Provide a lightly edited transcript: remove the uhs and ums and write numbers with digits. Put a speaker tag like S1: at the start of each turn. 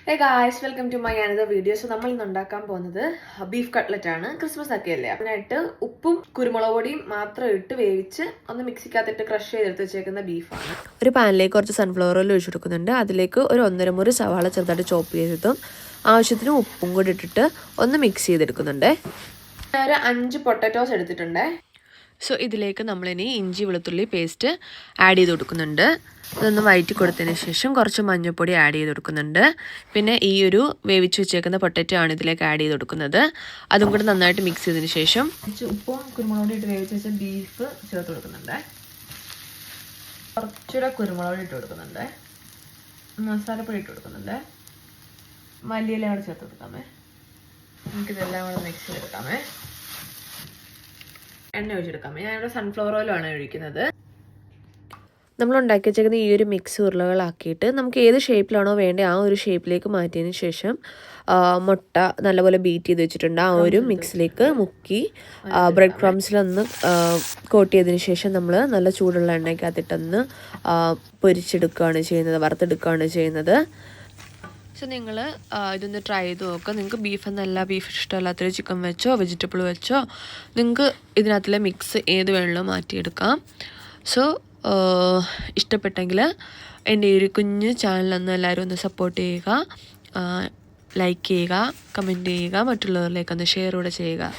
S1: Hey guys, welcome to my another video. So നമ്മൾ ഇന്ന് ഉണ്ടാക്കാൻ പോകുന്നത് ബീഫ് കട്ട്ലറ്റ് ആണ്. ക്രിസ്മസ് ഒക്കെ അല്ലേ. അതിനായിട്ട് ഉപ്പും കുരുമുളക് പൊടിയും മാത്രം ഇട്ട് വേവിച്ച് ഒന്ന് മിക്സിക്കകത്തിട്ട് ക്രഷ് ചെയ്തെടുത്ത് വെച്ചേക്കുന്ന ബീഫാണ്.
S2: ഒരു പാനിലേക്ക് കുറച്ച് സൺഫ്ലവർ ഓയിൽ ഒഴിച്ചു കൊടുക്കുന്നുണ്ട്. അതിലേക്ക് ഒരു 1.5 മുറി സവാള ചെറുതായിട്ട് ചോപ്പ് ചെയ്തതും ആവശ്യത്തിന് ഉപ്പും കൂടി ഇട്ടിട്ട് ഒന്ന് മിക്സ് ചെയ്തെടുക്കുന്നുണ്ട്.
S1: ഞാൻ ഒരു 5 പൊട്ടറ്റോസ് എടുത്തിട്ടുണ്ട്.
S2: സോ ഇതിലേക്ക് നമ്മളിനി ഇഞ്ചി വെളുത്തുള്ളി പേസ്റ്റ് ആഡ് ചെയ്ത് കൊടുക്കുന്നുണ്ട്. അതൊന്ന് വഴറ്റി കൊടുത്തതിന് ശേഷം കുറച്ച് മഞ്ഞൾപ്പൊടി ആഡ് ചെയ്ത് കൊടുക്കുന്നുണ്ട്. പിന്നെ ഈ ഒരു വേവിച്ച് വെച്ചേക്കുന്ന പൊട്ടറ്റോ ആണ് ഇതിലേക്ക് ആഡ് ചെയ്ത് കൊടുക്കുന്നത്. അതും കൂടി നന്നായിട്ട് മിക്സ് ചെയ്തതിന് ശേഷം
S1: ഉപ്പും കുരുമുളക് പൊടി ഇട്ട് വേവിച്ച് വെച്ച ബീഫ് ചേർത്ത് കൊടുക്കുന്നുണ്ട്. കുറച്ചുകൂടെ കുരുമുളക് പൊടി ഇട്ട് കൊടുക്കുന്നുണ്ട്. മസാലപ്പൊടി ഇട്ട് കൊടുക്കുന്നുണ്ട്. മല്ലിയില കൂടെ ചേർത്ത് കൊടുക്കാമേ. നമുക്കിതെല്ലാം കൂടെ മിക്സ് ചെയ്തെടുക്കാമേ. എണ്ണ ഒഴിച്ചെടുക്കാമേ. ഞാനിവിടെ സൺഫ്ലവർ ഓയിലാണ് ഒഴിക്കുന്നത്.
S2: നമ്മൾ ഉണ്ടാക്കി വെച്ചേക്കുന്ന ഈ ഒരു മിക്സ് ഉരുളകളാക്കിയിട്ട് നമുക്ക് ഏത് ഷേപ്പിലാണോ വേണ്ടത് ആ ഒരു ഷേപ്പിലേക്ക് മാറ്റിയതിന് ശേഷം മുട്ട നല്ലപോലെ ബീറ്റ് ചെയ്ത് വെച്ചിട്ടുണ്ട്. ആ ഒരു മിക്സിലേക്ക് മുക്കി ബ്രെഡ് ക്രംസിലൊന്ന് കോട്ട് ചെയ്തതിന് ശേഷം നമ്മൾ നല്ല ചൂടുള്ള എണ്ണയ്ക്കകത്തിട്ടൊന്ന് പൊരിച്ചെടുക്കുകയാണ് ചെയ്യുന്നത്, വറുത്തെടുക്കുകയാണ് ചെയ്യുന്നത്. സോ നിങ്ങൾ ഇതൊന്ന് ട്രൈ ചെയ്ത് നോക്കുക. നിങ്ങൾക്ക് ബീഫ് എന്നല്ല, ബീഫ് ഇഷ്ടമല്ലാത്തൊരു ചിക്കൻ വെച്ചോ വെജിറ്റബിൾ വെച്ചോ നിങ്ങൾക്ക് ഇതിനകത്തുള്ള മിക്സ് ഏത് വേണമെങ്കിലും മാറ്റിയെടുക്കാം. സോ ഇഷ്ടപ്പെട്ടെങ്കിൽ എൻ്റെ ഈ ഒരു കുഞ്ഞ് ചാനലൊന്ന് എല്ലാവരും ഒന്ന് സപ്പോർട്ട് ചെയ്യുക, ലൈക്ക് ചെയ്യുക, കമൻറ്റ് ചെയ്യുക, മറ്റുള്ളവരിലേക്കൊന്ന് ഷെയർ കൂടെ ചെയ്യുക.